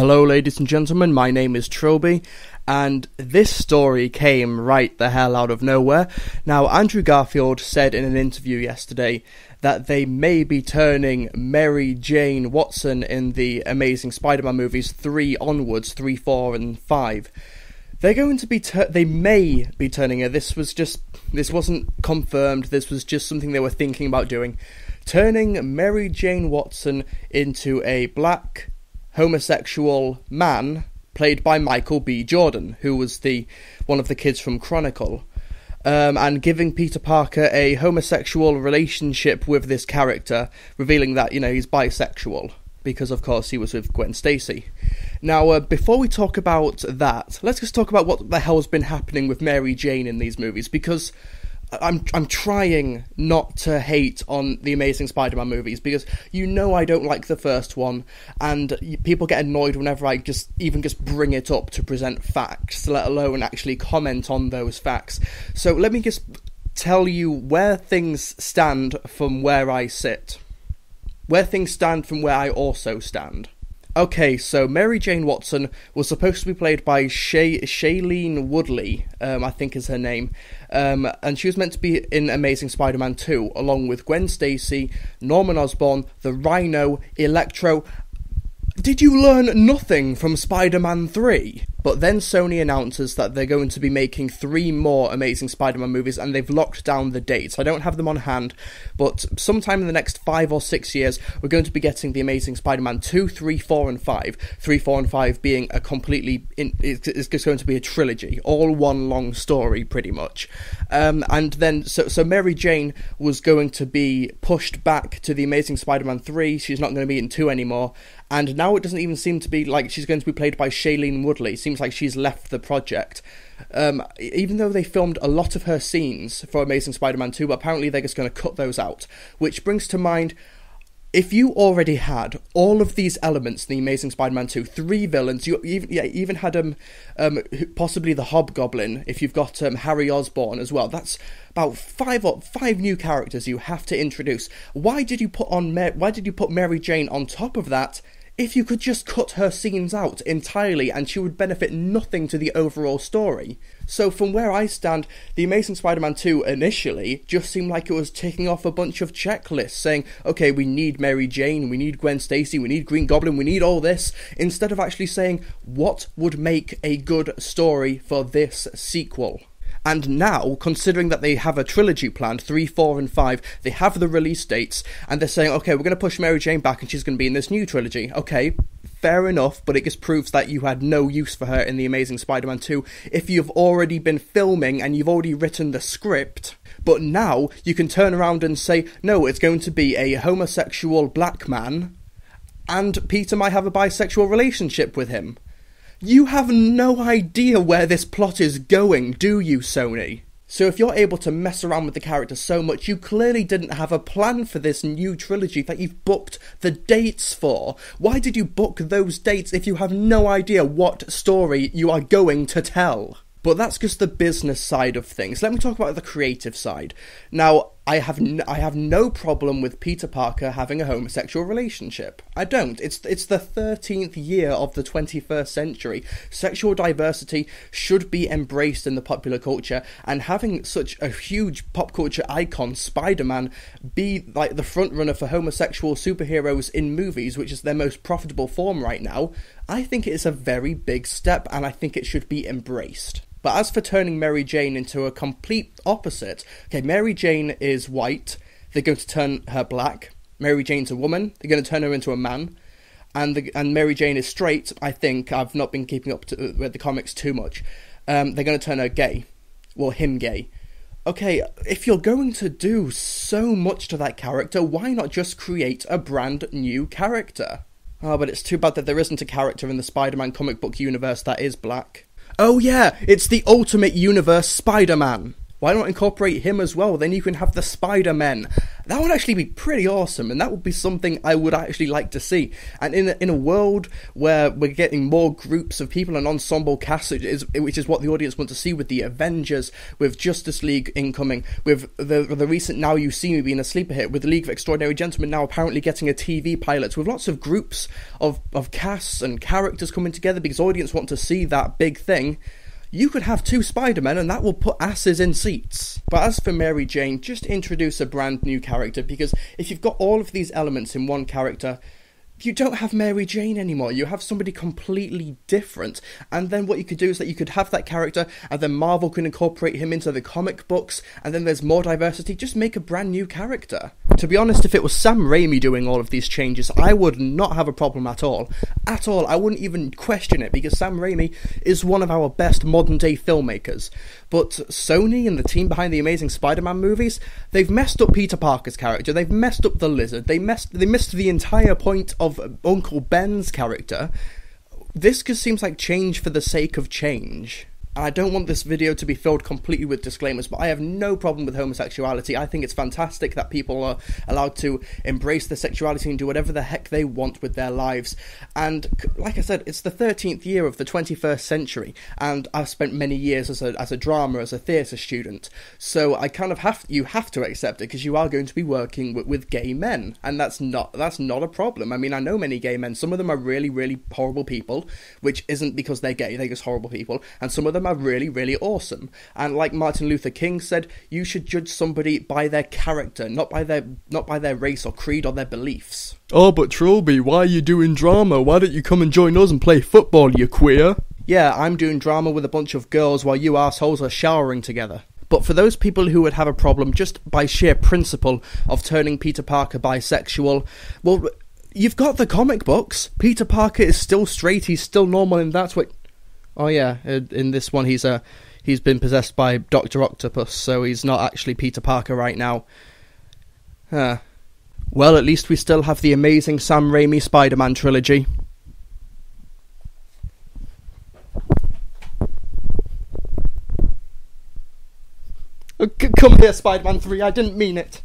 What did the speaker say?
Hello ladies and gentlemen, my name is Trilogy, and this story came right the hell out of nowhere. Now, Andrew Garfield said in an interview yesterday that they may be turning Mary Jane Watson in the Amazing Spider-Man movies 3 onwards, 3, 4 and 5. They're going to be, they may be turning her. This wasn't confirmed, this was just something they were thinking about doing. Turning Mary Jane Watson into a black homosexual man played by Michael B. Jordan, who was one of the kids from Chronicle, and giving Peter Parker a homosexual relationship with this character, revealing that, he's bisexual, because of course he was with Gwen Stacy. Now, before we talk about that, let's just talk about what the hell's been happening with Mary Jane in these movies, because I'm trying not to hate on the Amazing Spider-Man movies, because I don't like the first one, and people get annoyed whenever I just bring it up to present facts, let alone actually comment on those facts. So let me just tell you where things stand from where I sit. Where things stand from where I also stand. Okay, so Mary Jane Watson was supposed to be played by Shailene Woodley, I think is her name, and she was meant to be in Amazing Spider-Man 2, along with Gwen Stacy, Norman Osborn, the Rhino, Electro. Did you learn nothing from Spider-Man 3? But then Sony announces that they're going to be making 3 more Amazing Spider-Man movies, and they've locked down the dates. I don't have them on hand, but sometime in the next 5 or 6 years, we're going to be getting the Amazing Spider-Man 2, 3, 4, and 5. 3, 4, and 5 being it's just going to be a trilogy, all one long story, pretty much. And then, so Mary Jane was going to be pushed back to the Amazing Spider-Man 3. She's not going to be in 2 anymore. And now it doesn't even seem to be like she's going to be played by Shailene Woodley. Seems like she's left the project. Even though they filmed a lot of her scenes for Amazing Spider-Man 2, but apparently they're just going to cut those out. Which brings to mind, if you already had all of these elements in the Amazing Spider-Man 2, 3 villains, you even had possibly the Hobgoblin, if you've got Harry Osborn as well, that's about 5 new characters you have to introduce. Why did you put Mary Jane on top of that if you could just cut her scenes out entirely and she would benefit nothing to the overall story? So from where I stand, the Amazing Spider-Man 2 initially just seemed like it was ticking off a bunch of checklists saying, okay, we need Mary Jane, we need Gwen Stacy, we need Green Goblin, we need all this, instead of actually saying what would make a good story for this sequel. And now, considering that they have a trilogy planned, 3, 4 and 5, they have the release dates, and they're saying, okay, we're going to push Mary Jane back and she's going to be in this new trilogy. Okay, fair enough, but it just proves that you had no use for her in the Amazing Spider-Man 2 if you've already been filming and you've already written the script. But now, you can turn around and say, no, it's going to be a homosexual black man, and Peter might have a bisexual relationship with him. You have no idea where this plot is going, do you, Sony? So if you're able to mess around with the character so much, you clearly didn't have a plan for this new trilogy that you've booked the dates for. Why did you book those dates if you have no idea what story you are going to tell? But that's just the business side of things. Let me talk about the creative side. Now, I have no problem with Peter Parker having a homosexual relationship. I don't. It's the 13th year of the 21st century. Sexual diversity should be embraced in the popular culture, and having such a huge pop culture icon, Spider-Man, be like the frontrunner for homosexual superheroes in movies, which is their most profitable form right now, I think it is a very big step, and I think it should be embraced. But as for turning Mary Jane into a complete opposite, okay, Mary Jane is white, they're going to turn her black. Mary Jane's a woman, they're going to turn her into a man. And Mary Jane is straight, I think. I've not been keeping up with the comics too much. They're going to turn her gay. Well, him gay. Okay, if you're going to do so much to that character, why not just create a brand new character? Oh, but it's too bad that there isn't a character in the Spider-Man comic book universe that is black. Oh yeah, it's the Ultimate Universe Spider-Man. Why not incorporate him as well? Then you can have the SpiderMan. That would actually be pretty awesome, and that would be something I would actually like to see. And in a world where we're getting more groups of people, an ensemble cast, which is what the audience want to see, with the Avengers, with Justice League incoming, with the recent Now You See Me being a sleeper hit, with the League of Extraordinary Gentlemen now apparently getting a TV pilot, with lots of groups of casts and characters coming together because audience want to see that big thing. You could have 2 Spider-Men and that will put asses in seats. But as for Mary Jane, just introduce a brand new character, because if you've got all of these elements in one character, you don't have Mary Jane anymore. You have somebody completely different. And then what you could do is that you could have that character, and then Marvel can incorporate him into the comic books, and then there's more diversity. Just make a brand new character. To be honest, if it was Sam Raimi doing all of these changes, I would not have a problem at all. At all. I wouldn't even question it, because Sam Raimi is one of our best modern day filmmakers. But Sony and the team behind the Amazing Spider-Man movies, they've messed up Peter Parker's character, they've messed up the Lizard, they missed the entire point of Uncle Ben's character. This just seems like change for the sake of change. And I don't want this video to be filled completely with disclaimers, but I have no problem with homosexuality. I think it's fantastic that people are allowed to embrace their sexuality and do whatever the heck they want with their lives. And like I said, it's the 13th year of the 21st century, and I've spent many years as a drama, as a theatre student. So I kind of have to accept it, because you are going to be working with gay men, and that's not a problem. I mean, I know many gay men. Some of them are really, really horrible people, which isn't because they're gay, they're just horrible people, and some of them are really, really awesome. And like Martin Luther King said, you should judge somebody by their character, not by their race or creed or their beliefs. Oh, but Trilby, why are you doing drama? Why don't you come and join us and play football, you queer? Yeah, I'm doing drama with a bunch of girls while you assholes are showering together. But for those people who would have a problem just by sheer principle of turning Peter Parker bisexual, well, you've got the comic books. Peter Parker is still straight, he's still normal, and that's what... Oh yeah, in this one he's been possessed by Dr. Octopus, so he's not actually Peter Parker right now. Well, at least we still have the amazing Sam Raimi Spider-Man trilogy. Come here, Spider-Man 3, I didn't mean it.